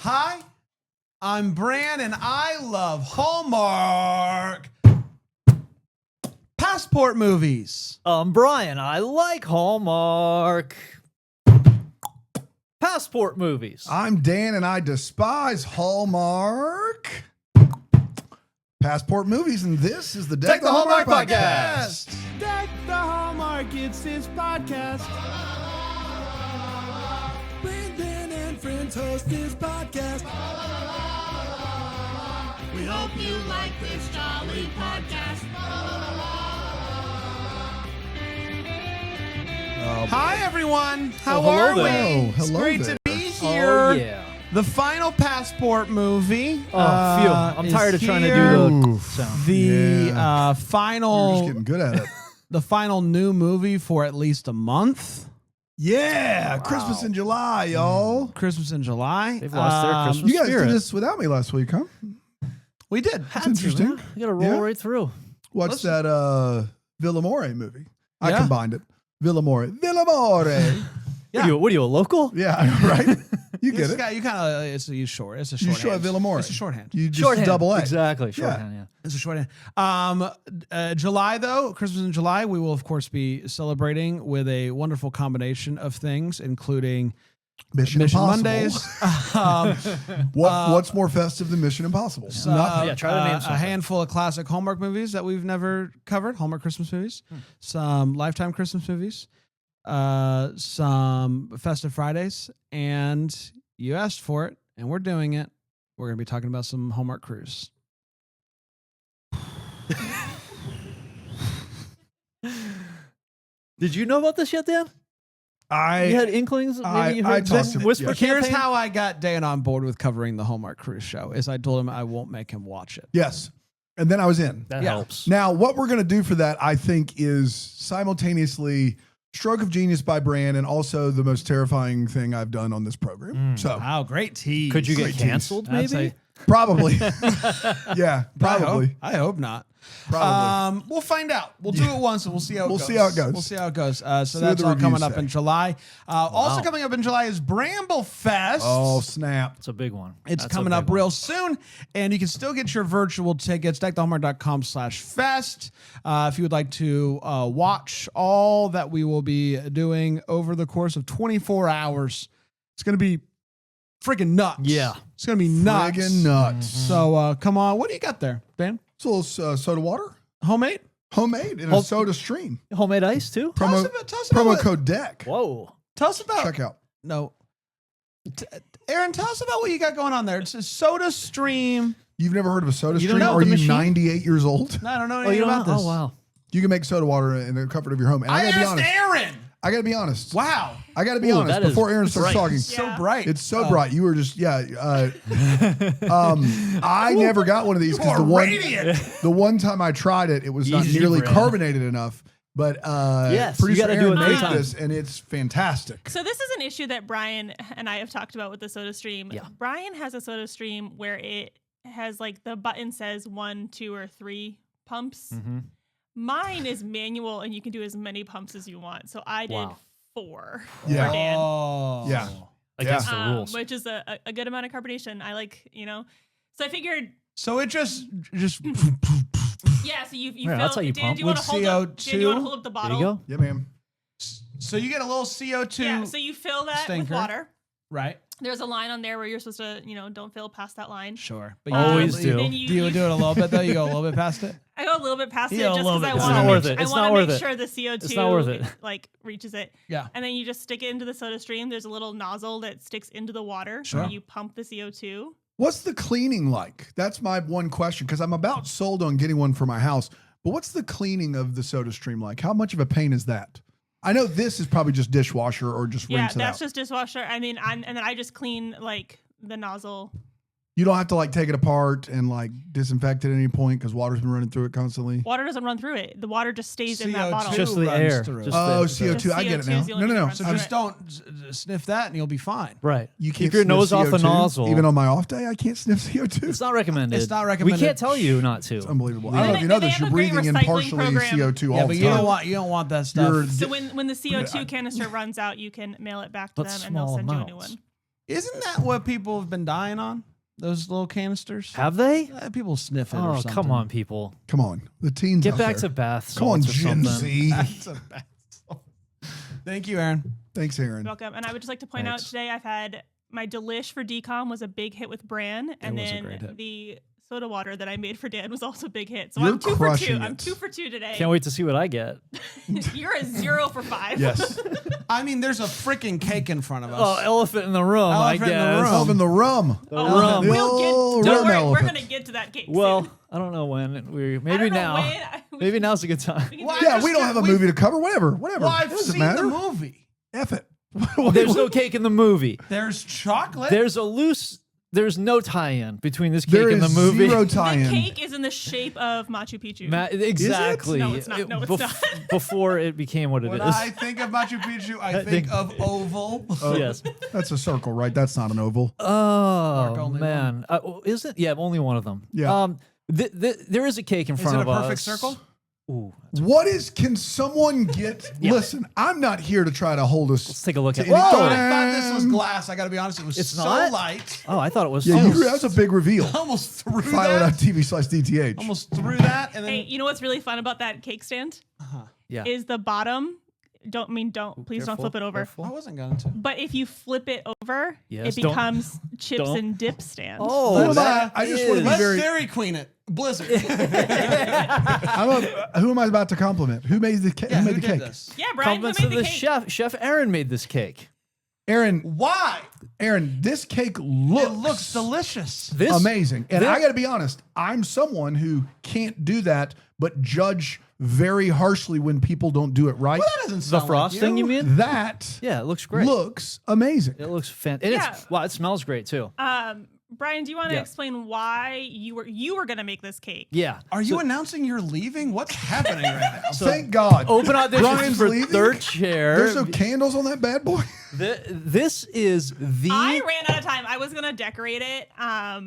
Hi, I'm Bran, and I love Hallmark passport movies. I'm Brian. I like Hallmark passport movies. I'm Dan, and I despise Hallmark passport movies, and this is the Deck the Hallmark podcast. Deck the Hallmark, it's his podcast. Brandon and friends host this podcast. We hope you like this jolly podcast. Hi, everyone. How hello are there. we? It's Hello great there. to be here. Oh, yeah. The final passport movie. Oh, phew. I'm is tired of trying to here. do the Oof. sound. The Yeah. We're final, just getting good at it. the final new movie for at least a month. Yeah, Christmas in July, y'all. Christmas in July. They've lost their Christmas You guys spirit. did this without me last week, huh? We did. That's interesting. You got to roll Yeah. right through. What's that Villamore movie? I Yeah. combined it. Villamore. Yeah. What are you, a local? Yeah, right? You get it. You kind of it's a short. It's a You shorthand. show Villamore. It's a shorthand. You just Shorthand. double A. Exactly. Shorthand, yeah. It's a shorthand. July though, Christmas in July, we will of course be celebrating with a wonderful combination of things, including Mission Mission Impossible. Mondays. What's more festive than Mission Impossible? Nothing. Yeah, try to name a something. handful of classic Hallmark movies that we've never covered. Hallmark Christmas movies, some Lifetime Christmas movies, some Festive Fridays, and you asked for it, and we're doing it. We're going to be talking about some Hallmark Cruise. Did you know about this yet, Dan? You had inklings? Maybe you I heard talked to- whisper yes. Here's campaign? how I got Dan on board with covering the Hallmark Cruise show. Is I told him I won't make him watch it. Yes. And then I was in. That Yeah. helps. Now, what we're going to do for that, I think, is simultaneously stroke of genius by Bran and also the most terrifying thing I've done on this program. So Wow, great tease. Could you get Great canceled, That's maybe? probably. Yeah, probably. I hope not. Probably. We'll find out. We'll do it once and we'll see how it We'll goes. see how it goes. We'll see how it goes. So See that's what the all coming reviews up say. in July. Also coming up in July is Bramble Fest. Oh, snap. It's a big one. It's That's a coming big up one. real soon, and you can still get your virtual tickets, deckthehallmark.com/fest. If you would like to watch all that we will be doing over the course of 24 hours. It's going to be freaking nuts. Yeah. It's going to be nuts. Friggin' nuts. So come on. What do you got there, Dan? It's a little soda water, Homemade? homemade in a soda stream. Homemade ice, too? Tell us about Promo what- code DECK. Whoa. Tell us about. Check out. No. Aaron, tell us about what you got going on there. It's a soda stream. You've never heard of a soda You don't stream? know Are the you machine? 98 years old? I don't know Oh, anything you don't about know? this. Oh, wow. You can make soda water in the comfort of your home. And I I got to be asked honest. Aaron. I got to be honest. Wow. I got to be Ooh, honest that is before Aaron starts bright. talking. So bright. It's so bright. You were just, I never got one of these You are radiant. the one time I tried it, it was not Easy nearly bread. carbonated enough. But Yes, you producer gotta do Aaron it made every time. this, and it's fantastic. So this is an issue that Brian and I have talked about with the Soda Stream. Yeah. Brian has a Soda Stream where it has like the button says 1, 2, or 3 pumps. Mm-hmm. Mine is manual and you can do as many pumps as you want. So I did Wow. 4 Yeah. for Dan. Oh. Yeah. Against the rules. Which is a good amount of carbonation. I like, So I figured, So it just yeah. So you Yeah, fill. that's how you Dan, pump. do you want to With hold up? Dan, do you want CO2? to hold up the There bottle? you go. Yeah, ma'am. so you get a little CO2, Yeah. So you fill that with Stinker. water. right? There's a line on there where you're supposed to, don't fill past that line. Sure, but Always do. Then Do you do it a little bit though? You go a little bit past it. I go a little bit past it Yeah, a just little because bit. I It's want not to worth it. I It's want not to worth make it. sure the CO2 It's not worth it. like reaches it. Yeah. And then you just stick it into the Soda Stream. There's a little nozzle that sticks into the water. Sure. And you pump the CO2. What's the cleaning like? That's my one question because I'm about sold on getting one for my house. But what's the cleaning of the Soda Stream like? How much of a pain is that? I know this is probably just dishwasher or just Yeah, rinse it that's out. just dishwasher. I mean, and then I just clean like the nozzle. You don't have to like take it apart and like disinfect it at any point because water's been running through it constantly. Water doesn't run through it. The water just stays in that bottle. Just the runs air. through it. Just Oh, the- CO2. I get it CO2 now. is the No, only no, thing no. that runs So through just it. don't sniff that, and you'll be fine. Right. You Keep can't your sniff nose off the CO2. nozzle. Even on my off day, I can't sniff CO2. It's not recommended. It's not recommended. We can't tell you not to. It's unbelievable. We- I don't know if you know They this. have You're a great breathing in recycling partially program. CO2 Yeah, all but the you time. don't want that stuff. You're- So when the CO2 canister runs out, you can mail it back to But them and they'll small send you a new amounts. one. Isn't that what people have been dying on? Those little canisters? Have they? People sniff it or Oh, something. come on, people. Come on. The teens Get out back there. to bath Come on, salts or Gen something. Z. That's a bad song. Thank you, Aaron. Thanks, Aaron. Welcome. And I would just like to point out Thanks. today I've had my delish for decom was a big hit with Bran, and was a then great hit. the soda water that I made for Dan was also a big hit. So You're I'm 2 for 2. crushing I'm it. 2 for 2 today. Can't wait to see what I get. You're a 0 for 5. Yes. I mean, there's a freaking cake in front of us. Oh, elephant in the room, Elephant in the I guess. room. Love in the rum. The Oh, rum. we'll old get. Don't rum worry, we're elephant. gonna get to that cake. Well, soon. I don't know when. I Maybe don't know now. when. Maybe now's a good time. We can Well, do Yeah, it. we don't have a movie to cover. Whatever. Well, I've Doesn't seen matter. the movie. F it. There's no cake in the movie. There's chocolate. There's no tie-in between this cake There and the is movie. zero The tie-in. cake is in the shape of Machu Picchu. Exactly. No, it's not. No, it's not. Before it became what it When is. I think of Machu Picchu, I think of oval. Yes. That's a circle, right? That's not an oval. Oh only man, is it? Yeah, only one of them. Yeah. There is a cake in Is front it a of us. perfect circle? Ooh, Can someone get? Listen, I'm not here to try to hold us. let's take a look at. To any I thought. thought this was glass. I got to be honest. It was It's so not? light. Oh, I thought it was. Yeah, Oh, that's a big reveal. Almost threw that. Philo.tv/DTH. Almost threw that, and then Hey, you know what's really fun about that cake stand? yeah. Is the bottom. Please don't flip it over. I wasn't going to. But if you flip it over, Yes, it don't- becomes chips don't. and dip stand. Oh, Who am that I just want to be Let's very. Dairy Queen it. Blizzard. Who am I about to compliment? Who made the cake? Yeah, who made who the did cake? this? Yeah, Brian, who compliments made to the the cake? chef. Chef Aaron made this cake. Aaron, Why? this cake It looks looks delicious. This amazing. And this- I got to be honest, I'm someone who can't do that, but judge very harshly when people don't do it right. Well, that doesn't the sound frosting. like You mean? That Yeah, it looks great. looks amazing. It looks fantastic. Yeah. Wow, it smells great too. Brian, do you want to Yeah. explain why you were going to make this cake? Yeah. Are you announcing you're leaving? What's happening right now? Thank God. Open audition Brian's for leaving? third chair. There's no candles on that bad boy. This is the. I ran out of time. I was going to decorate it. Why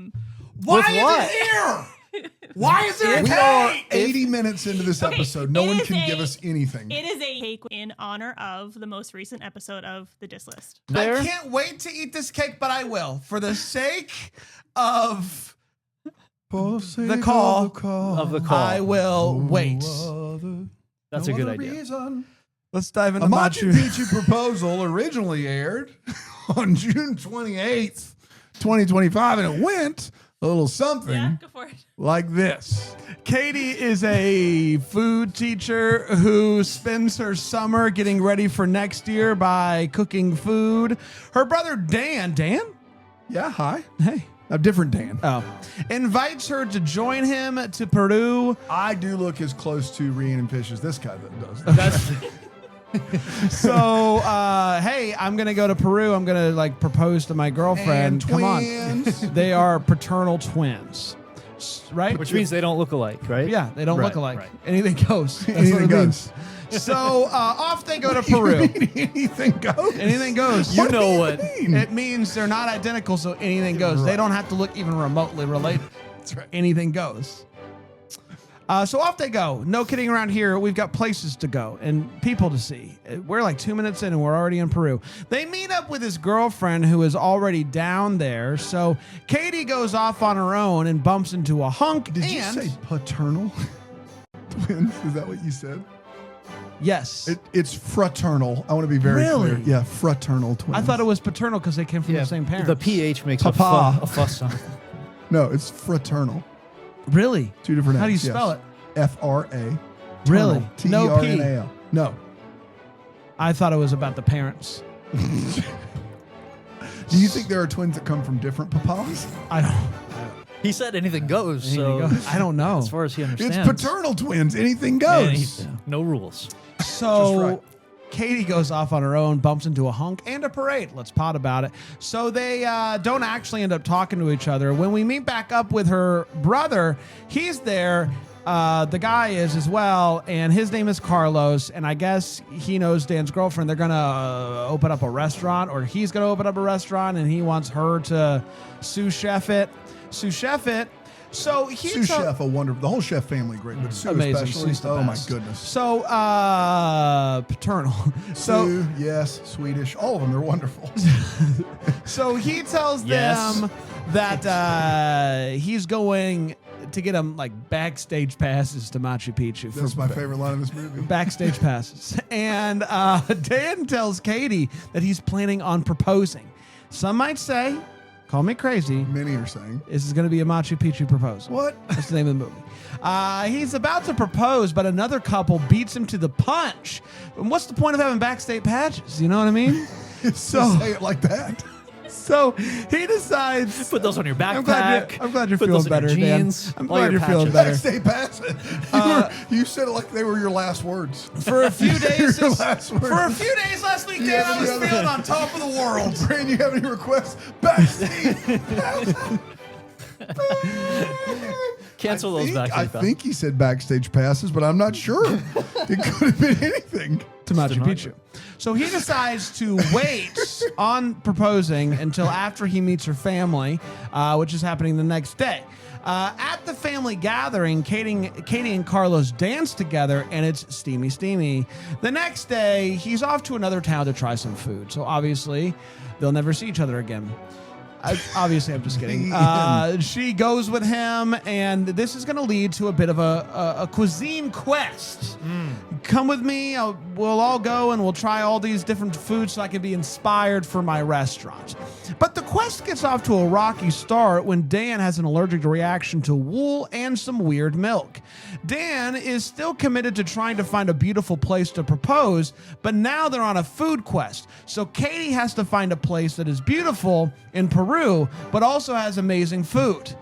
With is what? it here? Why is there a We are cake? 80 minutes into this Okay, episode. No it one is can a- give us anything. It is a cake in honor of the most recent episode of the Diss List. there. I can't wait to eat this cake, but I will for the sake of The call Of the call. I will wait. That's a good idea. Let's dive A into Machu Machu. Picchu proposal originally aired on June 28th, 2025, and it went a little something Yeah, go for it. like this. Katie is a food teacher who spends her summer getting ready for next year by cooking food. Her brother Dan, Yeah, hi. hey, A different Dan. invites her to join him to Peru. I do look as close to Rhiannon Fish as this guy that does. That's So, hey, I'm gonna go to Peru. I'm gonna propose to my girlfriend. And Come on, twins. they are paternal twins, right? which means they don't look alike, right? yeah, they don't Right, look alike. right. Anything goes. That's Anything what it means. goes. So off they go to Peru. Anything goes. Anything goes. You know what? It means they're not identical, so anything goes. They don't have to look even remotely related. That's right. Anything goes. So off they go. No kidding around here. We've got places to go and people to see. We're like 2 minutes in and we're already in Peru. They meet up with his girlfriend who is already down there. So Katie goes off on her own and bumps into a hunk. Did you say paternal twins? Is that what you said? Yes. It's fraternal. I want to be very Really? clear. Yeah, fraternal twins. I thought it was paternal because they came from the same parents. The PH makes a Papa. fuss on. No, it's fraternal. Really? Two different How do you names, yes. spell it? F-R-A. Really? No P. T-E-R-N-A-L. No. I thought it was about the parents. Do you think there are twins that come from different papas? I don't. He said anything goes. So I don't know. as far as he It's understands, paternal twins. Anything goes. no rules. So Just right. Katie goes off on her own, bumps into a hunk and a parade. Let's pot about it. So they don't actually end up talking to each other. When we meet back up with her brother, he's there. The guy is as well, and his name is Carlos. And I guess he knows Dan's girlfriend. They're going to open up a restaurant, or he's going to open up a restaurant, and he wants her to sous chef it. So he Sous chef, the whole chef family, great, but Sue amazing. especially. Sue's the Oh my best. goodness. So paternal. So Sue, yes, Swedish, all of them, they're wonderful. so he tells Yes. them that he's going to get them like backstage passes to Machu Picchu. That's my favorite line in this movie. Backstage passes. And Dan tells Katie that he's planning on proposing. Some might say, call me crazy, Many are saying. this is going to be a Machu Picchu proposal. What? That's the name of the movie. He's about to propose, but another couple beats him to the punch. And what's the point of having backstage patches? You know what I mean? So say it like that. So he decides. Put those on your I'm backpack. glad you're Put feeling those in your better, Dan. jeans, I'm all glad your you're feeling patches. better. Backstage pass. You said it like they were your last words. For a few days, Your last words. for a few days last week, Dan, Yeah, I was yeah. feeling on top of the world. Brand, you have any requests? Backstage. Cancel those backstage I passes. think he said backstage passes, but I'm not sure. It could have been anything. To Machu denied Picchu. So he decides to wait on proposing until after he meets her family, which is happening the next day. At the family gathering, Katie and Carlos dance together, and it's steamy. The next day, he's off to another town to try some food. So obviously, they'll never see each other again. Obviously, I'm just kidding. She goes with him, and this is going to lead to a bit of a cuisine quest. Come with me. We'll all go, and we'll try all these different foods so I can be inspired for my restaurant. But the quest gets off to a rocky start when Dan has an allergic reaction to wool and some weird milk. Dan is still committed to trying to find a beautiful place to propose, but now they're on a food quest. So Katie has to find a place that is beautiful in Peru, but also has amazing food.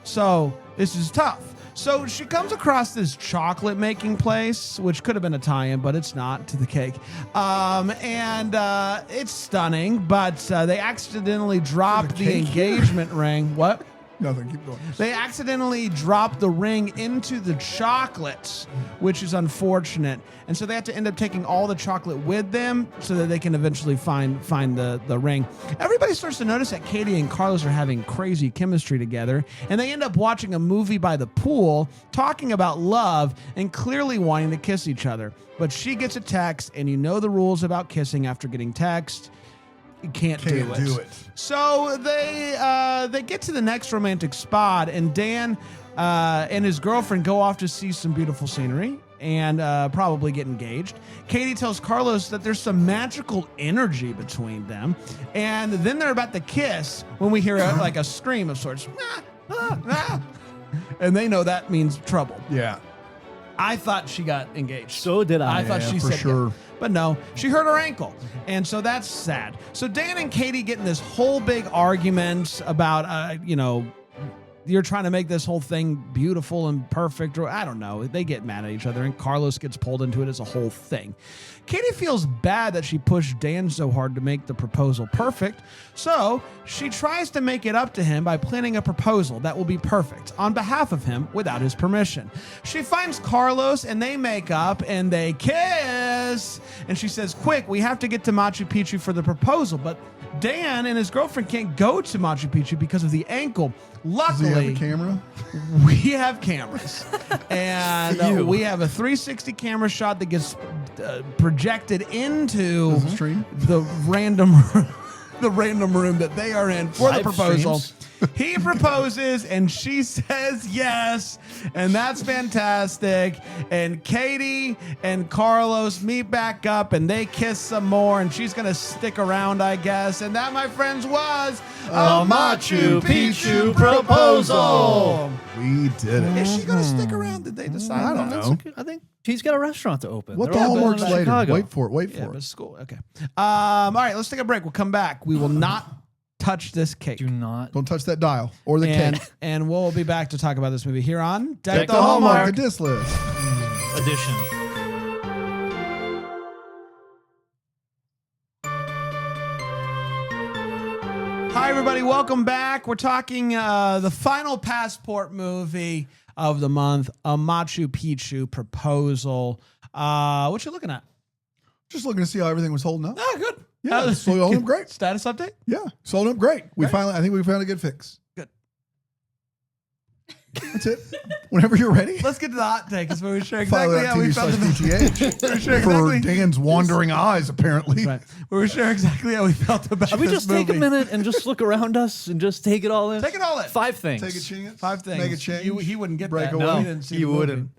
So this is tough. So she comes across this chocolate making place, which could have been a tie-in, but it's not to the cake. It's stunning, but they accidentally dropped the cake here? engagement ring. What? Nothing. Keep going. They accidentally dropped the ring into the chocolates, which is unfortunate. And so they have to end up taking all the chocolate with them so that they can eventually find the ring. Everybody starts to notice that Katie and Carlos are having crazy chemistry together, and they end up watching a movie by the pool, talking about love, and clearly wanting to kiss each other. But she gets a text, and you know the rules about kissing after getting text. You can't do it. So they get to the next romantic spot, and Dan and his girlfriend go off to see some beautiful scenery and probably get engaged. Katie tells Carlos that there's some magical energy between them, and then they're about to kiss when we hear like a scream of sorts. And they know that means trouble. Yeah. I thought she got engaged. So did I. I thought Yeah, she for said sure. yeah. But no, she hurt her ankle. And so that's sad. So Dan and Katie get in this whole big argument about, you're trying to make this whole thing beautiful and perfect, or I don't know. They get mad at each other, and Carlos gets pulled into it as a whole thing. Katie feels bad that she pushed Dan so hard to make the proposal perfect, so she tries to make it up to him by planning a proposal that will be perfect on behalf of him without his permission. She finds Carlos, and they make up, and they kiss, and she says, "Quick, we have to get to Machu Picchu for the proposal," but Dan and his girlfriend can't go to Machu Picchu because of the ankle. Does he have Luckily, a camera? we have cameras, and we have a 360 camera shot that gets projected into Does it stream? the random room that they are in for the Live proposal. streams. He proposes, and she says yes, and that's fantastic. And Katie and Carlos meet back up, and they kiss some more, and she's gonna stick around, I guess. And that, my friends, was A Machu Picchu proposal. We did it. Is she gonna stick around? Did they decide? I don't that? know. I think she's got a restaurant to open. What They're the all hallmarks going to later? Chicago. Wait for it. Yeah, but school. Okay. All right, let's take a break. We'll come back. We will not touch this cake. Do not. Don't touch that dial or the cake. And we'll be back to talk about this movie here on Deck the the Hallmark. The disc list. Edition. Hi, everybody. Welcome back. We're talking the final passport movie of the month, A Machu Picchu Proposal. What you looking at? Just looking to see how everything was holding up. Oh, good. Yeah, it's holding up great. Status update? Yeah, it's holding up great. I think we found a good fix. Good. That's it. Whenever you're ready. Let's get to the hot take. It's where we share Follow exactly how we felt about DTH. share For exactly. Dan's wandering eyes, apparently. Right. Where we share exactly how we felt about Should we this just movie. take a minute and just look around us and just take it all in? Take it all in. 5 things. Take a chance. 5 things. Make a change. He wouldn't get Break that. away. No, No, he didn't see he the movie. wouldn't.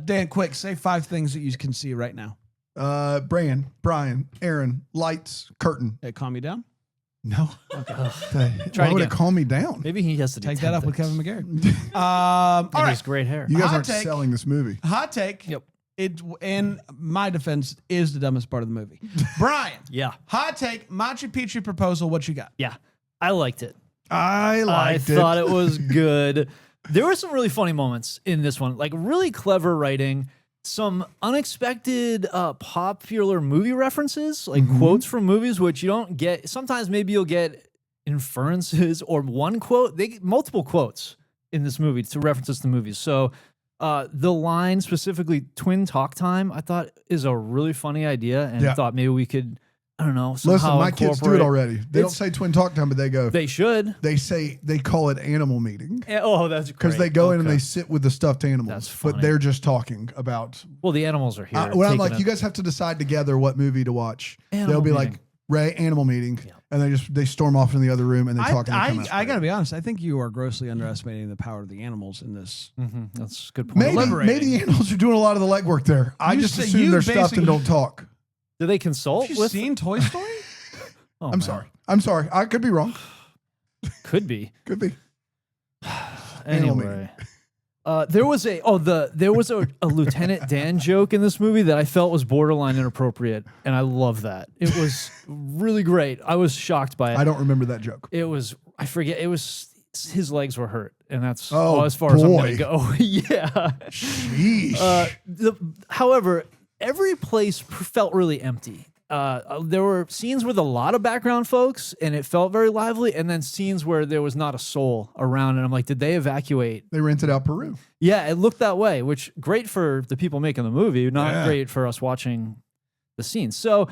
Dan, quick, say 5 things that you can see right now. Brian, Aaron, lights, curtain. Hey, calm you down. No. Try Why it would again. it calm me down? Maybe he has to do Take 10 that up with things. Kevin McGarrett. All And right. his great hair. You guys Hot aren't take. selling this movie. Hot take. Yep. It, in my defense, is the dumbest part of the movie. Brian, Yeah. hot take, Machu Picchu proposal. What you got? Yeah. I liked it. I I liked it. thought it was good. There were some really funny moments in this one, like really clever writing, some unexpected popular movie references, like quotes from movies, which you don't get. Sometimes maybe you'll get inferences or one quote. They get multiple quotes in this movie to references to movies. So the line specifically "twin talk time" I thought is a really funny idea, and Yeah. I thought maybe we could, I don't know, Listen, somehow my kids do it incorporate- already. They don't It's- say twin talk time, but they go. They should. They call it animal meeting Yeah, oh, that's great. because they go in and Okay. they sit with the stuffed animals. That's but funny. they're just talking about. Well, the animals are here. When I'm taking like, a- you guys have to decide together what movie to watch. Animal They'll be meeting. like, Ray, animal meeting, Yeah. and they storm off in the other room and they talk. And they come out. I got to be honest. I think you are grossly underestimating the power of the animals in this. That's a good point. Maybe the animals are doing a lot of the legwork there. I You just say- assume you they're stuffed and basically- don't talk. Do they consult Have you with? seen Toy Story? Oh, I'm man. sorry. I could be wrong. Could be. Could be. Animal meeting. Anyway, there was a Lieutenant Dan joke in this movie that I felt was borderline inappropriate, and I love that. It was really great. I was shocked by it. I don't remember that joke. It was, I forget. It was his legs were hurt, and that's Oh, as far as I'm boy. gonna go. Yeah. Sheesh. However, every place felt really empty. There were scenes with a lot of background folks, and it felt very lively, and then scenes where there was not a soul around, and I'm like, did they evacuate? They rented out Peru. Yeah, it looked that way, which great for the people making the movie, not Yeah. great for us watching the scenes. So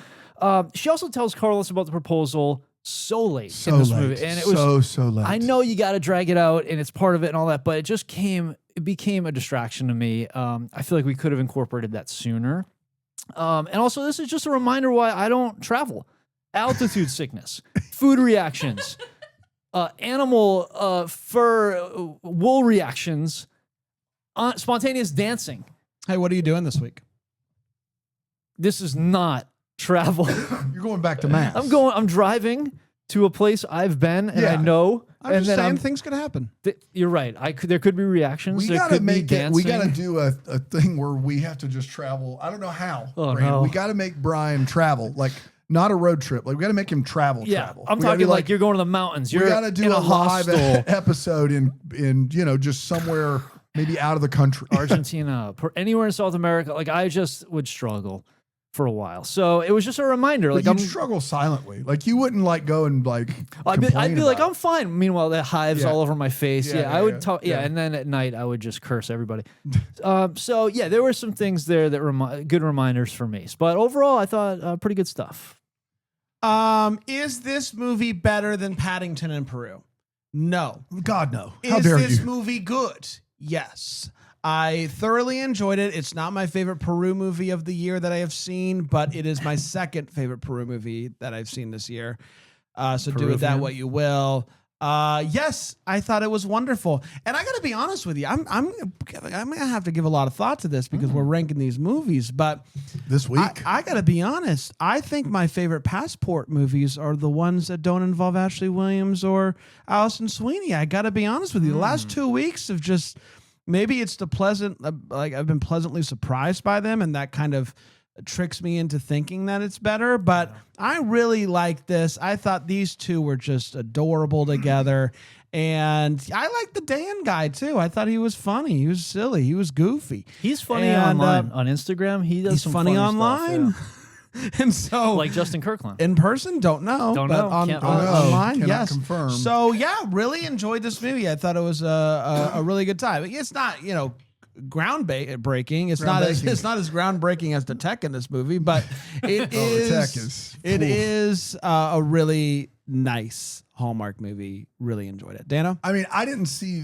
she also tells Carlos about the proposal so late So in this late. movie, and it was so late. I know you got to drag it out, and it's part of it and all that, but it became a distraction to me. I feel like we could have incorporated that sooner. And also, this is just a reminder why I don't travel. Altitude sickness, food reactions, animal fur, wool reactions, spontaneous dancing. Hey, what are you doing this week? This is not travel. You're going back to mass. I'm driving to a place I've been and I Yeah. know. I'm and just then saying things could happen. You're right. There could be reactions. We there gotta could be make it. dancing. We gotta do a thing where we have to just travel. I don't know how. Oh, Brandon. no. We gotta make Brian travel, like not a road trip. Like we gotta make him travel. Yeah, travel. I'm We gotta talking be like you're going to the mountains. We You're gotta do in a a live hostel. episode in just somewhere maybe out of the country. Argentina, anywhere in South America. Like I just would struggle for a while. So it was just a reminder. Like Like you'd struggle silently. Like you wouldn't like go and like. I'd be complain like, about I'm fine. Meanwhile, the hives Yeah. all over my face. Yeah, Yeah, yeah, I would yeah, talk. Yeah, yeah. and then at night I would just curse everybody. So yeah, there were some things there that good reminders for me. But overall, I thought pretty good stuff. Is this movie better than Paddington in Peru? No. God no. How Is dare this you? movie good? Yes. I thoroughly enjoyed it. It's not my favorite Peru movie of the year that I have seen, but it is my second favorite Peru movie that I've seen this year. So do with that Peruvian? what you will. Yes, I thought it was wonderful. And I got to be honest with you. I'm going to have to give a lot of thought to this because we're ranking these movies, but This week. I got to be honest. I think my favorite Passport movies are the ones that don't involve Ashley Williams or Allison Sweeney. I got to be honest with you. The last 2 weeks have just, maybe it's the pleasant, like I've been pleasantly surprised by them, and that kind of tricks me into thinking that it's better. But I really like this. I thought these two were just adorable together. And I like the Dan guy too. I thought he was funny. He was silly. He was goofy. He's funny And, online on Instagram. He does He's some funny stuff, online. yeah. And so Like Justin Kirkland. in person, don't know. Don't but know. On, Can't- on- Don't know. online, Cannot yes. confirm. So yeah, really enjoyed this movie. I thought it was a really good time. It's not, groundbreaking. It's not as groundbreaking as the tech in this movie, but it Oh, the is. tech is- It oof. is a really nice Hallmark movie. Really enjoyed it. Dano? I mean, I didn't see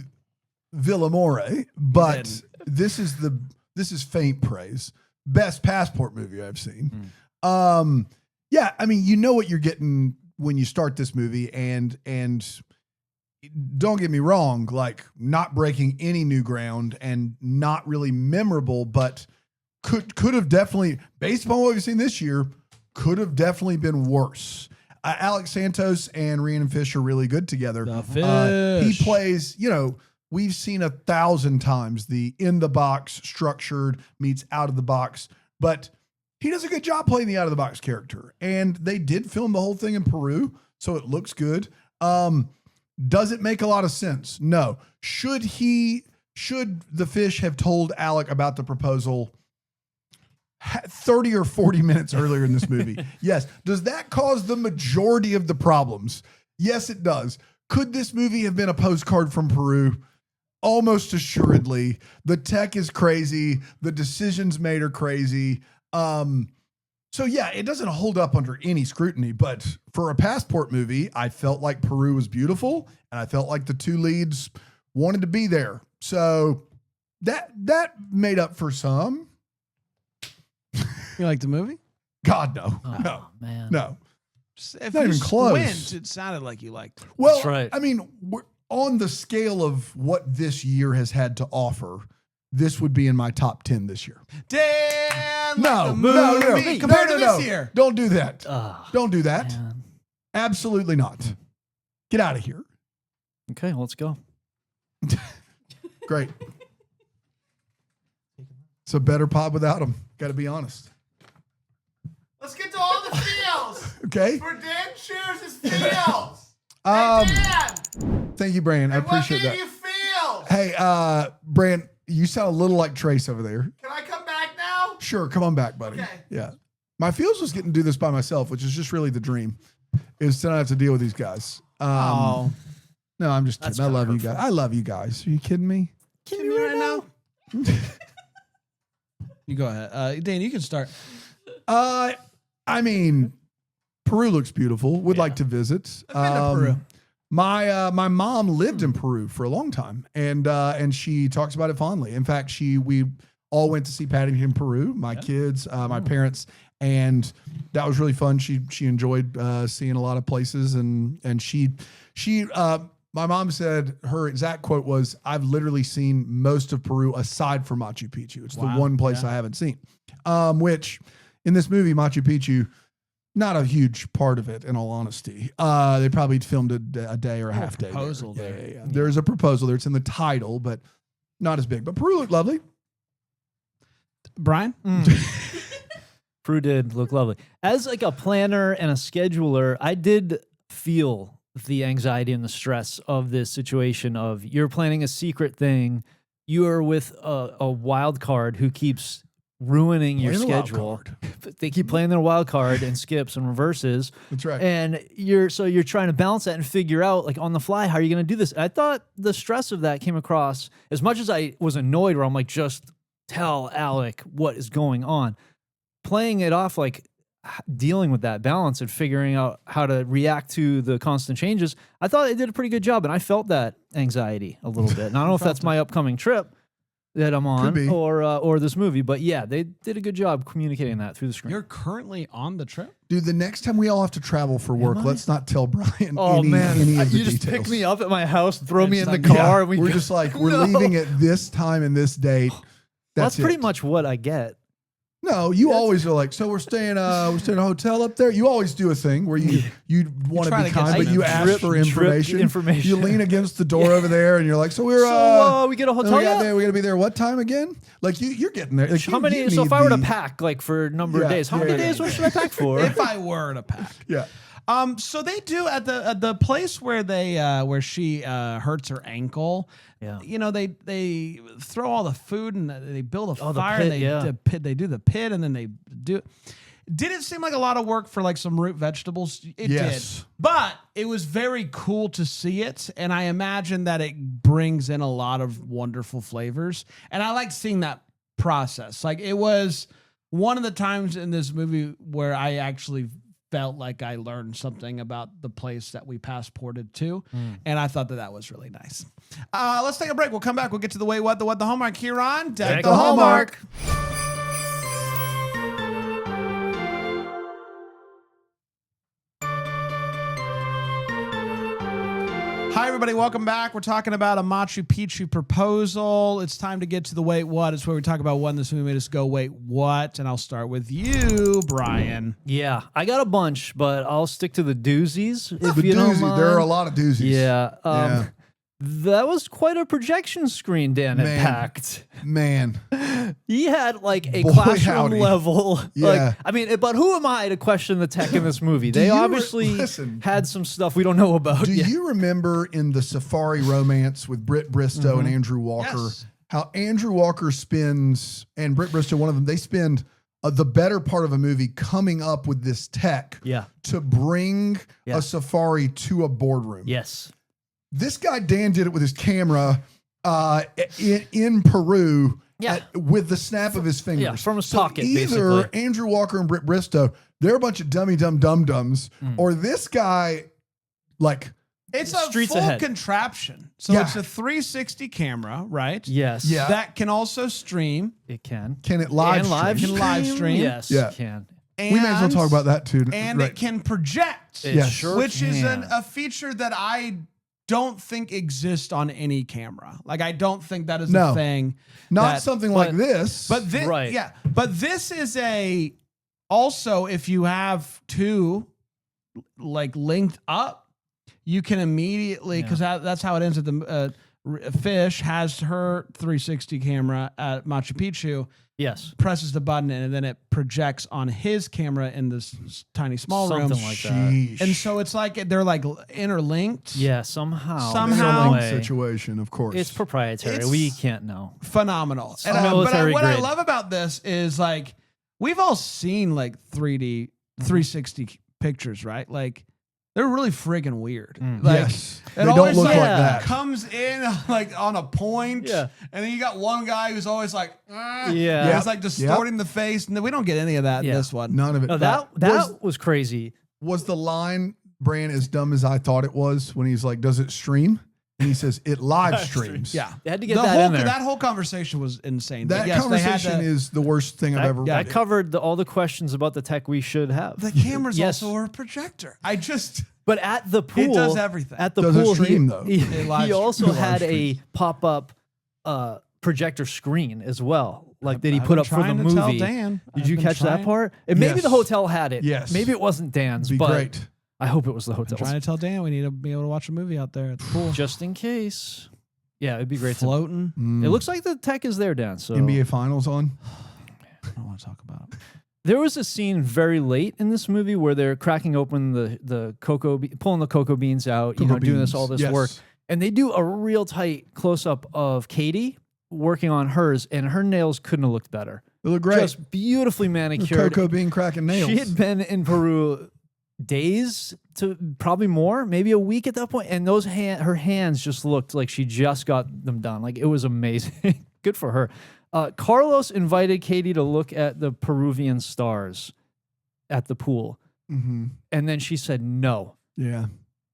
Villamore, but this is faint praise. Best passport movie I've seen. Yeah, I mean, you know what you're getting when you start this movie, and don't get me wrong, like not breaking any new ground and not really memorable, but could have definitely, based upon what we've seen this year, could have definitely been worse. Alex Santos and Rhiannon Fish are really good together. He plays, we've seen 1,000 times the in the box structured meets out of the box, but he does a good job playing the out of the box character. And they did film the whole thing in Peru, so it looks good. Does it make a lot of sense? No. Should the Fish have told Alec about the proposal 30 or 40 minutes earlier in this movie? Yes. Does that cause the majority of the problems? Yes, it does. Could this movie have been a postcard from Peru? Almost assuredly. The tech is crazy. The decisions made are crazy. So yeah, it doesn't hold up under any scrutiny, but for a passport movie, I felt like Peru was beautiful and I felt like the two leads wanted to be there. So that made up for some. You like the movie? God, no. Oh, no, man. no. If Not you even close. squint, it sounded like you liked it. Well, That's right. I mean, we're on the scale of what this year has had to offer, this would be in my top 10 this year. Dan, No, like the no, movie compared to this year. Don't do that. Oh, Don't do that. man. Absolutely not. Get out of here. Okay, let's go. Great. It's a better pod without him. Got to be honest. Let's get to all the feels. Okay. For Dan shares his feels. Um, Hey, Dan, Thank you, Brand. I appreciate what that. gave you feels? Hey, Brand, you sound a little like Trace over there. Can I come back now? Sure, come on back, buddy. Okay. Yeah. My feels was getting to do this by myself, which is just really the dream, is to not have to deal with these guys. No, I'm just kidding. I love you guys. I love you guys. Are you kidding me? Kidding me right now? You go ahead. Dan, you can start. I mean, Peru looks beautiful. Would like to visit. I've been to Peru. My mom lived in Peru for a long time, and she talks about it fondly. In fact, we all went to see Paddington, Peru. My kids, my parents, and that was really fun. She enjoyed seeing a lot of places, and she my mom said her exact quote was, "I've literally seen most of Peru aside from Machu Picchu. It's the one place I haven't seen." Which in this movie, Machu Picchu, not a huge part of it, in all honesty. They probably filmed a day or a half day. Proposal there. there. Yeah. There's a proposal there. It's in the title, but not as big. But Peru looked lovely. Brian? Peru did look lovely. As like a planner and a scheduler, I did feel the anxiety and the stress of this situation of you're planning a secret thing. You are with a wild card who keeps ruining your Playing the wild schedule. card. But they keep playing their wild card and skips and reverses. That's right. And you're trying to balance that and figure out like on the fly, how are you going to do this? And I thought the stress of that came across as much as I was annoyed where I'm like, just tell Alec what is going on. Playing it off like dealing with that balance and figuring out how to react to the constant changes. I thought they did a pretty good job, and I felt that anxiety a little bit. And I don't know if that's my upcoming trip that I'm on or this movie, but yeah, they did a good job communicating that through the screen. You're currently on the trip? Dude, the next time we all have to travel for work, let's not tell Brian Oh any man, of the you just details. pick me up at my house, throw me in the like, car, and We're go. just like, we're No. leaving at this time and this date. That's pretty it. much what I get. No, you always are like, so we're staying in a hotel up there. You always do a thing where you want to try be to get kind, but some you ask drip- for drip information. information. You lean against the door over there, and you're like, so we're So we get a hotel we got yet? there. We're gonna be there. What time again? Like you're getting there. Like, How you many? So need if I were to the- pack like for a number of Yeah, days, how yeah, many yeah, days should I pack for? If I were to pack. yeah. So they do at the place where they where she hurts her ankle. Yeah. You know, they throw all the food and they build a the fire. pit, And they yeah. the pit. They do the pit and then they do. Did it seem like a lot of work for like some root vegetables? It Yes. did, but it was very cool to see it, and I imagine that it brings in a lot of wonderful flavors. And I like seeing that process. Like it was one of the times in this movie where I actually felt like I learned something about the place that we passported to. And I thought that was really nice. Let's take a break. We'll come back. We'll get to the what, the Hallmark here on Deck the Hallmark. Hi, everybody. Welcome back. We're talking about a Machu Picchu proposal. It's time to get to the wait what. It's where we talk about when this movie made us go, wait, what? And I'll start with you, Brian. Yeah, I got a bunch, but I'll stick to the doozies. If The you don't doozy. mind. There are a lot of doozies. Yeah. That was quite a projection screen Dan had Man. packed. Man. He had like a Boy, classroom howdy. level. Yeah. Like, I mean, but who am I to question the tech in this movie? They you obviously listen. had some stuff we don't know about. Do yet. you remember in the Safari Romance with Britt Bristow and Andrew Walker, Yes. how Andrew Walker spends, and Britt Bristow, one of them, they spend the better part of a movie coming up with this tech Yeah. to bring Yeah. a safari to a boardroom. Yes. This guy, Dan, did it with his camera in Peru Yeah. with the snap of his fingers. Yeah, from his So pocket, either basically. Andrew Walker and Britt Bristow, they're a bunch of dummy dum-dums, or this guy, like, It's a Streets full ahead. contraption. So Yeah. it's a 360 camera, right? Yes. Yeah. That can also stream. It can. can it live And live stream? Can live stream. Yes, Yeah. it can. And, We may as well talk about that too. And right. it can project, It Yes. sure which is can. a feature that I don't think exists on any camera. Like, I don't think that is No. a thing. Not that- something like this. But this, Right. yeah. But this is also, if you have two like linked up, you can immediately, because that's how it ends at the Fish has her 360 camera at Machu Picchu, Yes. presses the button, and then it projects on his camera in this tiny small room. Something like that. Sheesh. And so it's like they're like interlinked. Yeah, somehow. Somehow. some way. situation, of course. It's proprietary. It's- we can't know. Phenomenal. And military what I grade. love about this is like we've all seen like 3D 360 pictures, right? Like they're really friggin' weird. Like, Yes. it They don't always, look like, like that. comes in like on a point, Yeah. and then you got one guy who's always like, Yeah. it's like distorting the face, and then we don't get any of that in Yeah. this one. None of it. No, that was crazy. Was the line, Bran, as dumb as I thought it was when he's like, does it stream? And he says, it live streams. Yeah, They had to get the that whole in there. that whole conversation was insane. But That yes, they had conversation to- is the worst thing I've ever That covered all the questions about the tech we should have. the camera's Yes. also a projector. But at the pool, does everything. At the Does it pool, stream, though? he It live also stream. had Live a pop-up projector screen as well, like that he I've put been up for the trying to tell movie. Dan. Did I've you been catch that trying- part? And maybe Yes. the hotel had it. Yes. Maybe it wasn't Dan's, Be but great. I hope it was the I'm hotel's. trying to tell Dan we need to be able to watch a movie out there at the pool. Just in case. Yeah, it'd be great to. Floating. It looks like the tech is there, Dan. So NBA Finals on. I don't want to talk about it. there was a scene very late in this movie where they're cracking open the cocoa, pulling the cocoa beans out, Cocoa doing beans. all this Yes. work, and they do a real tight close up of Katie working on hers, and her nails couldn't have looked better. They look great. Just beautifully manicured. Cocoa bean cracking nails. She had been in Peru days to probably more, maybe a week at that point, and those her hands just looked like she just got them done. Like it was amazing. Good for her. Carlos invited Katie to look at the Peruvian stars at the pool, Mhm. and then she said no. Yeah.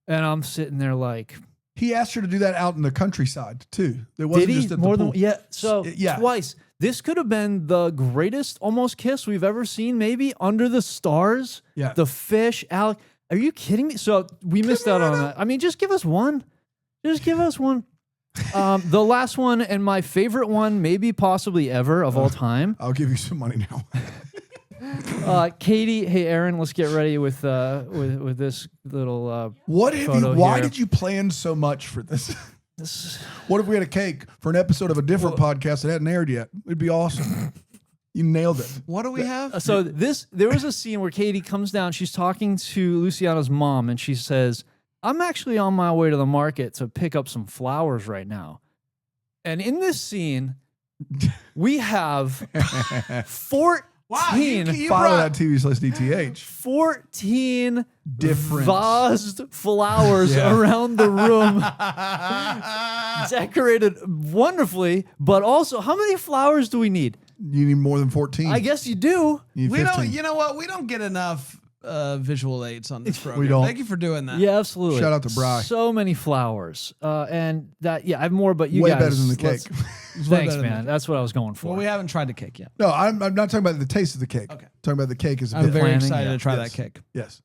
And I'm sitting there like, He asked her to do that out in the countryside too. It wasn't did he just at more the than pool. yeah? So Yeah. twice. This could have been the greatest almost kiss we've ever seen. Maybe under the stars. Yeah. The fish, Alec. Are you kidding me? So we missed out on that. I mean, just give us one. Just give us one. The last one and my favorite one, maybe possibly ever of all time. I'll give you some money now. Katie, hey Aaron, let's get ready with this little. What have Photo you? Why here. did you plan so much for this? This, What if we had a cake for an episode of a different podcast that hadn't aired yet? It'd be awesome. You nailed it. What do we have? so there was a scene where Katie comes down. She's talking to Luciana's mom, and she says, "I'm actually on my way to the market to pick up some flowers right now." And in this scene, we have 14. Wow, you Follow brought- that TV/DTH. 14 Different. vased flowers Yeah. around the room, decorated wonderfully. But also, how many flowers do we need? You need more than 14. I guess you do. You need We don't. 15. You know what? We don't get enough visual aids on this program. We don't. Thank you for doing that. Yeah, absolutely. Shout out to Bri. So many flowers. And that, I have more, but you Way guys. better than the let's- cake. It's way Thanks, better than man. That's what I was going for. Well, we haven't tried the cake yet. No, I'm not talking about the taste of the cake. Okay. Talking about the cake as a I'm bit. very planning, excited yeah. to try Yes. that cake. Yes.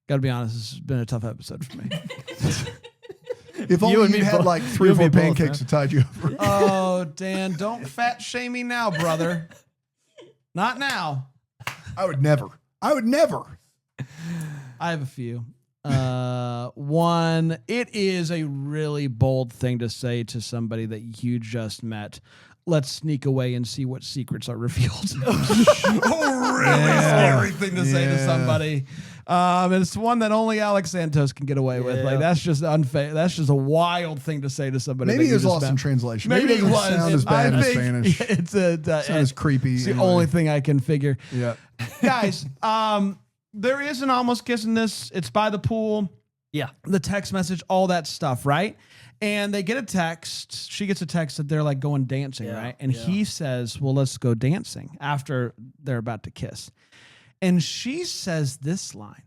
Got to be honest, this has been a tough episode for me. If only and you me had both. like You 3 or and me 4 both, pancakes to tide you over. Oh, Dan, don't fat shame me now, brother. Not now. I would never. I have a few. One, it is a really bold thing to say to somebody that you just met. Let's sneak away and see what secrets are revealed. Really scary thing to say to Yeah. somebody. It's one that only Alex Santos can get away with. Like that's just unfair. That's just a wild thing to say to somebody. Maybe that it you was just lost met. in translation. Maybe it it doesn't was. sound as bad I in think Spanish. It's Sound as creepy. It's the anyway. only thing I can figure. Yeah. Guys, there is an almost kiss in this. It's by the pool. Yeah. The text message, all that stuff, right? And they get a text. She gets a text that they're like going dancing, Yeah, right? And yeah. he says, well, let's go dancing after they're about to kiss. And she says this line,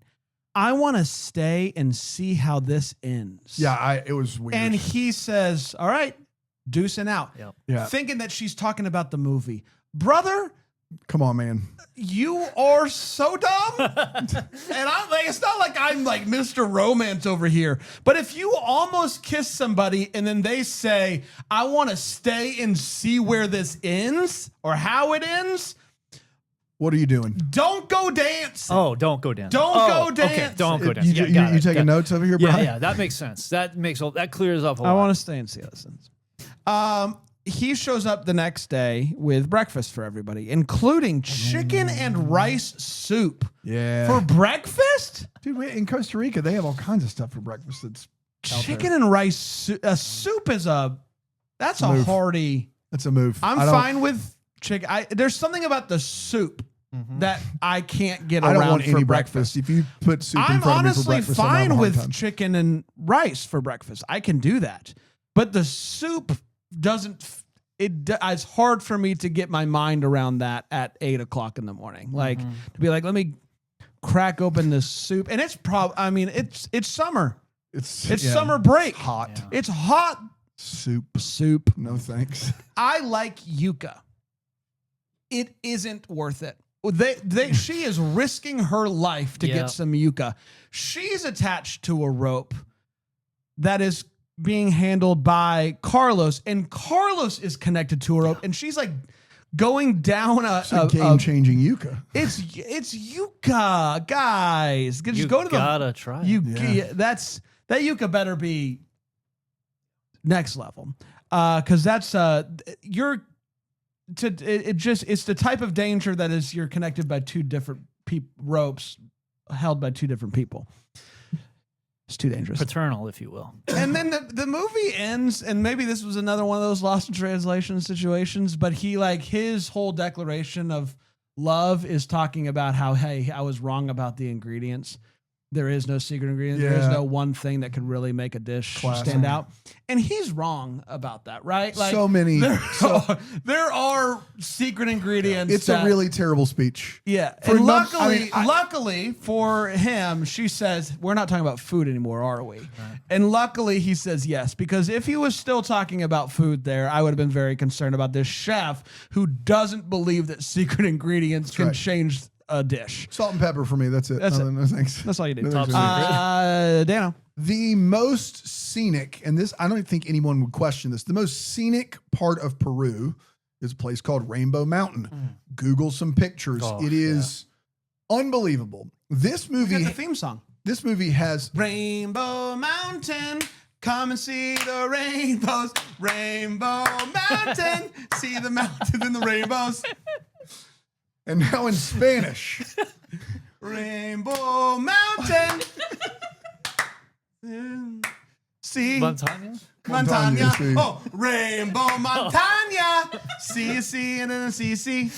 I want to stay and see how this ends. Yeah, it was weird. And he says, all right, deucing out. Yep. Yeah. Thinking that she's talking about the movie. Brother, Come on, man. you are so dumb. And I'm like, it's not like I'm like Mr. Romance over here. But if you almost kiss somebody and then they say, I want to stay and see where this ends or how it ends, What are you doing? don't go dance. Oh, don't go down. Don't Oh, go Okay, dance. don't go down. You, Yeah, you, got you it. taking notes over here, Yeah, Brian? yeah, that makes sense. That clears up a lot. I want to stay and see how this ends. He shows up the next day with breakfast for everybody, including chicken and rice soup Yeah. for breakfast. Dude, in Costa Rica, they have all kinds of stuff for breakfast. That's out Chicken there. and rice soup. A soup is that's a Move. hearty. That's a move. I'm I don't- fine with chicken. There's something about the soup that I can't get I around don't want for any breakfast. breakfast. If you put soup in I'm front of me for honestly breakfast, I'm having a fine hard with time. chicken and rice for breakfast. I can do that. But the soup doesn't. It's hard for me to get my mind around that at 8 o'clock in the morning. Like to be like, let me crack open this soup, and it's I mean, it's summer. It's It's yeah, summer break. hot. Yeah. It's hot Soup. soup. No thanks. I like yucca. It isn't worth it. She is risking her life to Yeah. get some yucca. She's attached to a rope that is being handled by Carlos, and Carlos is connected to a rope, and she's like going down It's a game-changing yucca. it's yucca, guys. Just You go to gotta try it. Yeah. That yucca better be next level, because that's it's the type of danger that is you're connected by two different ropes held by two different people. It's too dangerous. Paternal, if you will. And then the movie ends, and maybe this was another one of those lost in translation situations, but his whole declaration of love is talking about how, hey, I was wrong about the ingredients. There is no secret ingredient. There is Yeah. no one thing that could really make a dish Classic. stand out. And he's wrong about that, right? So many. There are secret ingredients. It's a that- really terrible speech. yeah. For And num- I mean, luckily for him, she says, we're not talking about food anymore, are we? And luckily he says yes, because if he was still talking about food there, I would have been very concerned about this chef who doesn't believe that secret ingredients can right. change a dish. Salt and pepper for me. That's it. That's it. No thanks. That's all you do. No Top thanks. Dano. The most scenic, and this, I don't think anyone would question this, the most scenic part of Peru is a place called Rainbow Mountain. Google some pictures. Oh, it is unbelievable. This We got movie, the theme song. this movie has Rainbow Mountain, come and see the rainbows. Rainbow Mountain, see the mountains and the rainbows. and now in Spanish. Rainbow Mountain. See Montana? Montana. Montana, see. Oh, Rainbow Montana. See, and then see.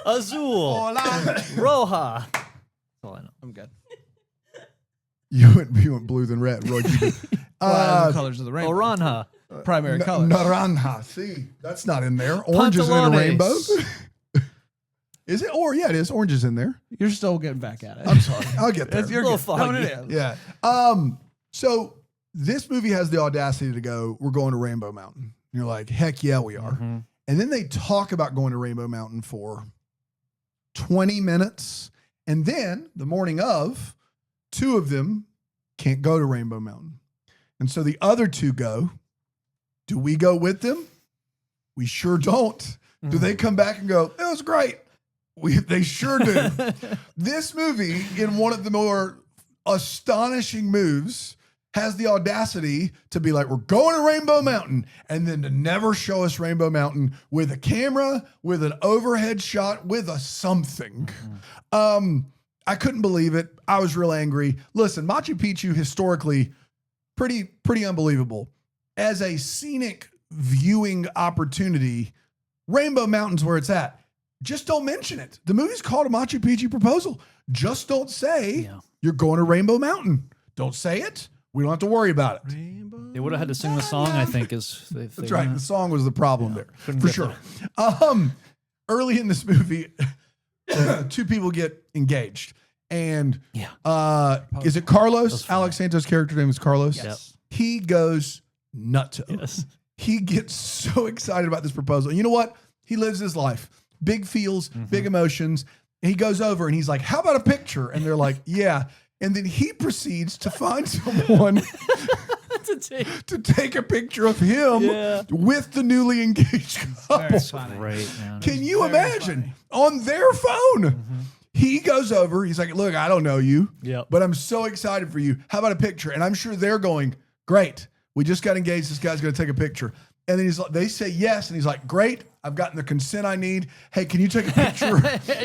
Azul. Hola. Roja. That's all I know. I'm good. You went blue than red. Roy, you did. The colors of the rainbow. Oranja. Primary colors. Naranja. See, that's not in there. Orange is in a Pantalones. rainbow. Is it? Or yeah, it is. Orange is in there. You're still getting back at it. I'm sorry. I'll get there. You're A little good. No, foggy. it is. Yeah. So this movie has the audacity to go, we're going to Rainbow Mountain. And you're like, heck yeah, we are. Mm-hmm. And then they talk about going to Rainbow Mountain for 20 minutes. And then the morning of, 2 of them can't go to Rainbow Mountain. And so the other 2 go. Do we go with them? We sure don't. Do they come back and go, it was great? They sure do. This movie, in one of the more astonishing moves, has the audacity to be like, we're going to Rainbow Mountain, and then to never show us Rainbow Mountain with a camera, with an overhead shot, with a something. I couldn't believe it. I was real angry. Listen, Machu Picchu, historically, pretty unbelievable. As a scenic viewing opportunity, Rainbow Mountain's where it's at. Just don't mention it. The movie's called a Machu Picchu proposal. Just don't say you're going to Rainbow Mountain. Don't say it. We don't have to worry about it. They would have had to sing the song, I think. That's right. The song was the problem there, couldn't for get sure. Early in this movie, 2 people get engaged. And is it Carlos? Alex Santos' character name is Carlos. Yes. He goes nutso. Yes. He gets so excited about this proposal. And you know what? He lives his life. Big feels, big emotions. And he goes over and he's like, how about a picture? And they're like, yeah. And then he proceeds to find someone to take a picture of him with the newly engaged couple. Great, man. Can you imagine? On their phone. He goes over. He's like, look, I don't know you, but I'm so excited for you. How about a picture? And I'm sure they're going, great. We just got engaged. This guy's going to take a picture. And then they say yes. And he's like, great. I've gotten the consent I need. Hey, can you take a picture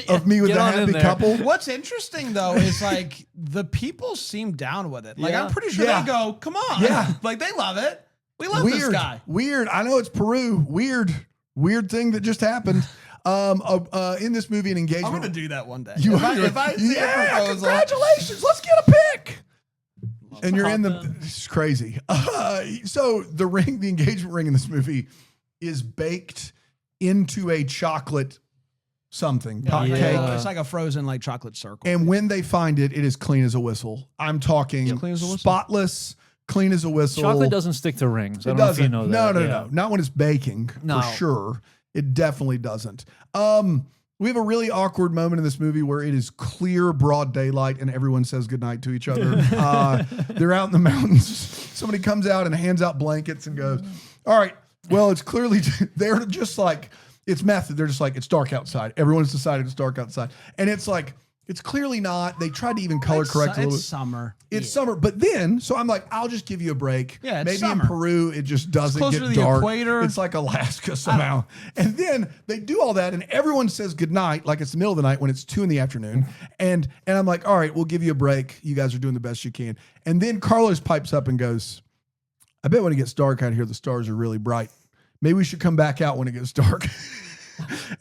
of me with the happy couple? What's interesting, though, is like the people seem down with it. Like, I'm pretty sure they go, come on. Yeah. Like, they love it. We love this guy. Weird. I know it's Peru. Weird thing that just happened. In this movie, an engagement. I'm going to do that one day. If I see a proposal, congratulations. Let's get a pic. And you're in the, it's crazy. So the engagement ring in this movie is baked into a chocolate something, pot cake. It's like a frozen like chocolate circle. And when they find it, it is clean as a whistle. I'm talking clean as a whistle? spotless, clean as a whistle. Chocolate doesn't stick to rings. I It don't know if you doesn't. know that. No. Not when it's baking, No. for sure. It definitely doesn't. We have a really awkward moment in this movie where it is clear, broad daylight, and everyone says goodnight to each other. They're out in the mountains. Somebody comes out and hands out blankets and goes, all right, well, it's clearly, they're just like, it's method. They're just like, it's dark outside. Everyone's decided it's dark outside. And it's like, it's clearly not. They tried to even color correct a little bit. It's summer. It's summer. But then, so I'm like, I'll just give you a break. Yeah, it's maybe summer. in Peru, it just doesn't closer get to the dark. equator. It's like Alaska somehow. And then they do all that, and everyone says goodnight, like it's the middle of the night when it's 2 PM. And I'm like, all right, we'll give you a break. You guys are doing the best you can. And then Carlos pipes up and goes, I bet when it gets dark out here, the stars are really bright. Maybe we should come back out when it gets dark.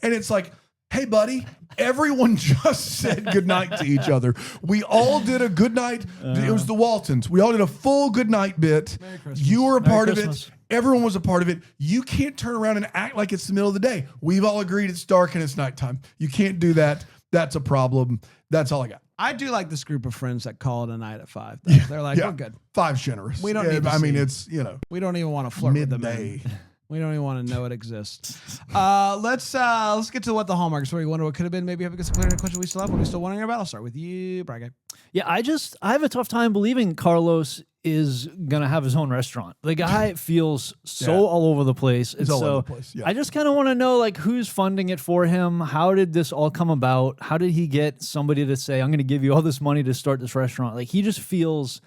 And it's like, hey, buddy, everyone just said goodnight to each other. We all did a goodnight. It was the Waltons. We all did a full goodnight bit. You were a part of it. Everyone was a part of it. You can't turn around and act like it's the middle of the day. We've all agreed it's dark and it's nighttime. You can't do that. That's a problem. That's all I got. I do like this group of friends that call it a night at 5. Though. They're like, we're good. 5's generous. We don't need to I mean, see. it's, We don't even want to flirt with them. midday. We don't even want to know it exists. Let's get to what the Hallmark story. You wonder what could have been. Maybe have a question we still have. What we still wondering about? I'll start with you, Bragg. Yeah, I have a tough time believing Carlos is gonna have his own restaurant. The guy feels so all over the place. And He's all so over the place. Yeah. I just kind of want to know, like, who's funding it for him? How did this all come about? How did he get somebody to say, I'm gonna give you all this money to start this restaurant? Like, he just feels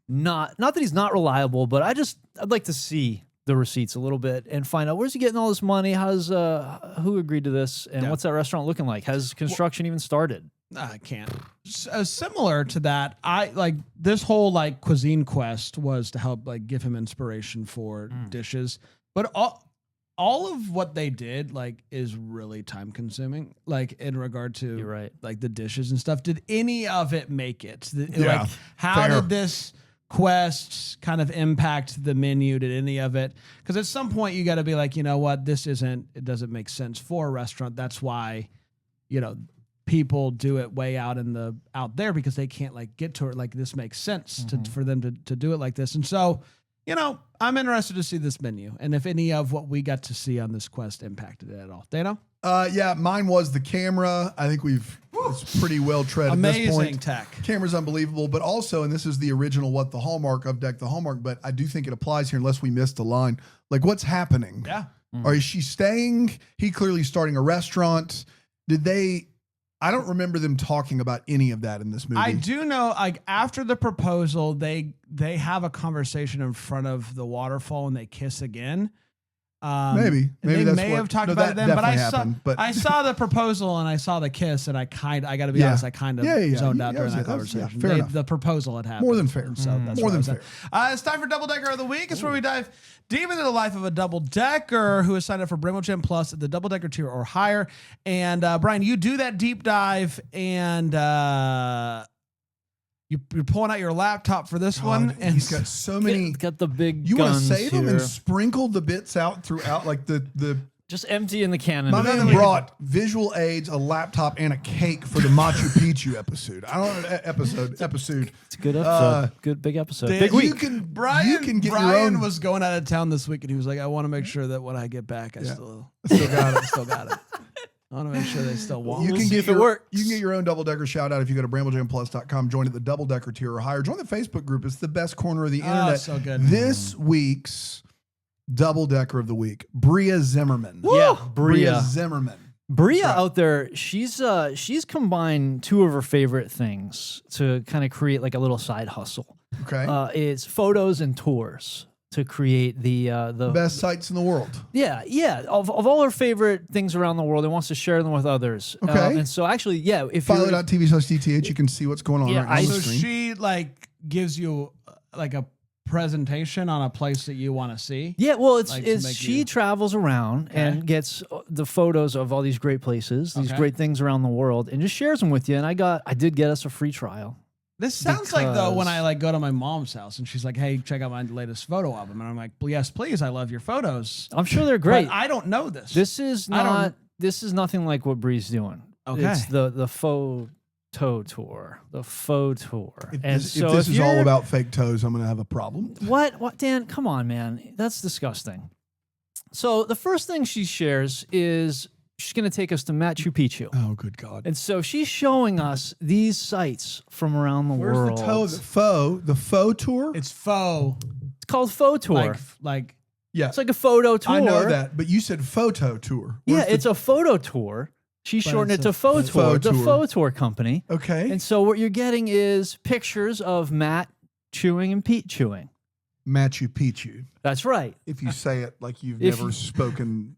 not that he's not reliable, but I'd like to see the receipts a little bit and find out where's he getting all this money? Who agreed to this? And what's that restaurant looking like? Has construction even started? I can't. Similar to that, I like this whole like cuisine quest was to help like give him inspiration for dishes, but all of what they did like is really time consuming. Like in regard to You're right. like the dishes and stuff. Did any of it make it? Yeah, Like how fair. did this quest kind of impact the menu? Did any of it? Because at some point you got to be like, you know what, it doesn't make sense for a restaurant. That's why people do it way out there because they can't like get to it. Like this makes sense for them to do it like this. And so, I'm interested to see this menu and if any of what we got to see on this quest impacted it at all. Dano? Yeah, mine was the camera. I think it's pretty well tread at this point. Amazing tech. Camera's unbelievable, but also, and this is the original What the Hallmark of Deck the Hallmark, but I do think it applies here unless we missed a line. Like, what's happening? Yeah. Or is she staying? He clearly starting a restaurant. I don't remember them talking about any of that in this movie. I do know, like after the proposal, they have a conversation in front of the waterfall and they kiss again. Maybe they that's may what, have talked no, about it that then, but happened, I saw the proposal and I saw the kiss and I got to be honest, I kind of zoned out during that conversation. Fair enough. The proposal had happened. More than fair. So that's More than fair. It's time for Double Decker of the Week. It's where we dive deep into the life of a double decker who has signed up for Brimo Gym Plus at the double decker tier or higher. And Brian, you do that deep dive and you're pulling out your laptop for this one. And he's got so many. Got the big You want to guns save them and here. sprinkle the bits out throughout, like the. Just empty in the cannon. My man brought visual aids, a laptop, and a cake for the Machu Picchu episode. Episode. It's a good episode. Good big episode. Big You week. can Brian get your own. was going out of town this week and he was like, I want to make sure that when I get back, I still got it. still got it. I want to make sure they still want You it. can see get if it works. You can get your own double decker shout out if you go to BrambleJamPlus.com. Join at the double decker tier or higher. Join the Facebook group. It's the best corner of the internet. So good. This week's double decker of the week, Bria Zimmerman. Yeah, Bria. Zimmerman. Bria out there, she's combined two of her favorite things to kind of create like a little side hustle. Okay. It's photos and tours to create the Best sites in the world. Yeah. Of all her favorite things around the world, and wants to share them with others. Okay. And so actually, yeah, if you Philo.tv/DTH, you can see what's going on Yeah, right now on So the screen. she like gives you like a presentation on a place that you want to see. Yeah, well, Like, to it's make she you- travels around and gets the photos of all these great places, these Okay. great things around the world, and just shares them with you. And I did get us a free trial. This sounds like though when Because- I like go to my mom's house and she's like, "Hey, check out my latest photo album," and I'm like, "Yes, please. I love your photos." I'm sure they're great. But I don't know this. This is I don't- not. This is nothing like what Bree's doing. Okay. It's the photo tour. The faux tour. If And this, so if this is all you're- about fake toes, I'm going to have a problem. What, Dan? Come on, man. That's disgusting. So the first thing she shares is she's going to take us to Machu Picchu. Oh, good God. And so she's showing us these sites from around the Where's world. the toe? The faux tour? it's faux. It's called photo tour. Like Yeah. It's like a photo tour. I know that, but you said photo tour. Yeah, Where's the- it's a photo tour. She shortened it's it to a photo tour, faux the tour. photo tour company. Okay. And so what you're getting is pictures of Matt chewing and Pete chewing. Machu Picchu. That's right. If you say it like you've If never you- spoken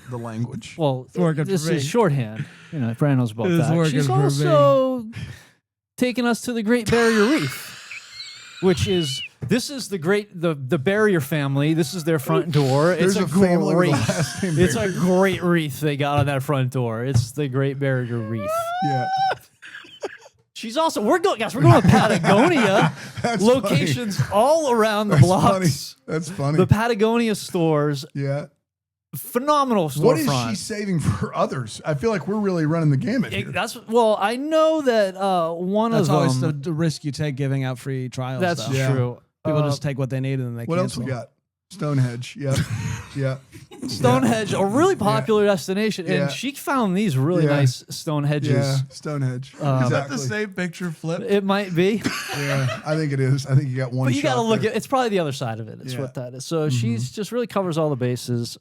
the language. Well, working this for me. is shorthand. You know, Brian knows about It is that. working She's for me. also taking us to the Great Barrier Reef, which is the Barrier family. This is their front door. There's It's a family with great, the last name it's a Barrier. great wreath they got on that front door. It's the Great Barrier Reef. Yeah. She's also we're going to Patagonia. That's Locations all around the That's blocks. funny. That's funny. The Patagonia stores, yeah. phenomenal storefront. What is she saving for others? I feel like we're really running the gamut here. I know that one that's of always them. the risk you take giving out free trials. That's though. Yeah. true. People just take what they need and then they What else cancel. we got? Stonehenge. Yeah. Yeah. Stonehenge, a really popular destination, Yeah. and she found these really Yeah. nice stone hedges. Yeah. Stonehenge. Is that exactly. the same picture flip? It might be, Yeah. I think it is. I think you got one but you got to shot look there. at. It's probably the other side of it. It's Yeah. what that is. So she's just really covers all the bases.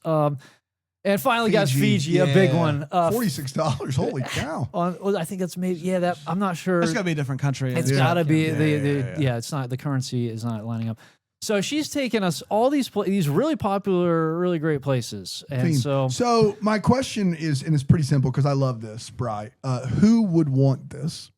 And finally, guys, Fiji, a yeah. big one. $46. Holy cow. I think that's maybe that. I'm not sure. It's gotta be a different country. It's Yeah. got to be Yeah. it's not the currency is not lining up. So she's taken us all these really popular, really great places, and Fiend. so my question is, and it's pretty simple because I love this, Bri. Who would want this?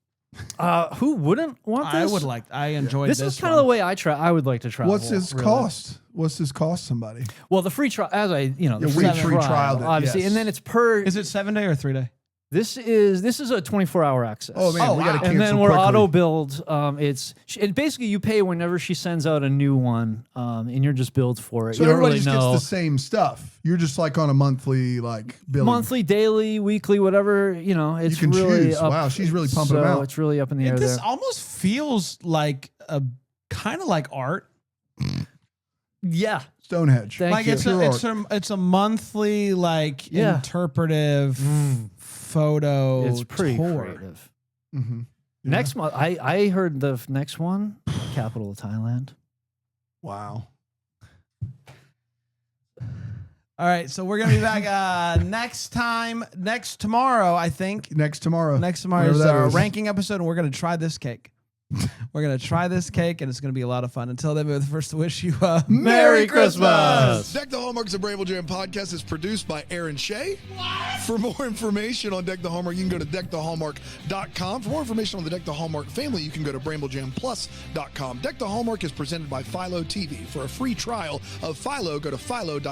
who wouldn't want this? I enjoyed This is kind of the way I would like to travel. What's this really. cost? What's this cost somebody? Well, the free trial, the Yeah, free we free trialed it, obviously, yes. and then it's per. Is it 7 day or 3 day? This is a 24-hour access. Oh man, we got to cancel And then we're quickly. auto build. And basically you pay whenever she sends out a new one, and you're just billed for it. So you don't everybody really just know. gets the same stuff. You're just like on a monthly billing. Monthly, daily, weekly, whatever. It's You can really choose. up. Wow, she's really pumping them so out. It's really up in the air This there. almost feels like a kind of like art. Yeah. Stonehenge. Thank Like you. it's a monthly like Yeah. interpretive photo. It's pretty tour. creative. Mm-hmm. Next month, I heard the next one, capital of Thailand. Wow. All right, so we're gonna be back tomorrow, I think. Next tomorrow. Next tomorrow Whatever is that our is. ranking episode, and we're gonna try this cake. We're gonna try this cake, and it's gonna be a lot of fun. Until then, we're the first to wish you a Merry Christmas! Deck the Hallmark's a Bramble Jam podcast is produced by Aaron Shea. For more information on Deck the Hallmark, you can go to deckthehallmark.com. For more information on the Deck the Hallmark family, you can go to bramblejamplus.com. Deck the Hallmark is presented by Philo TV. For a free trial of Philo, go to philo.tv/DTH.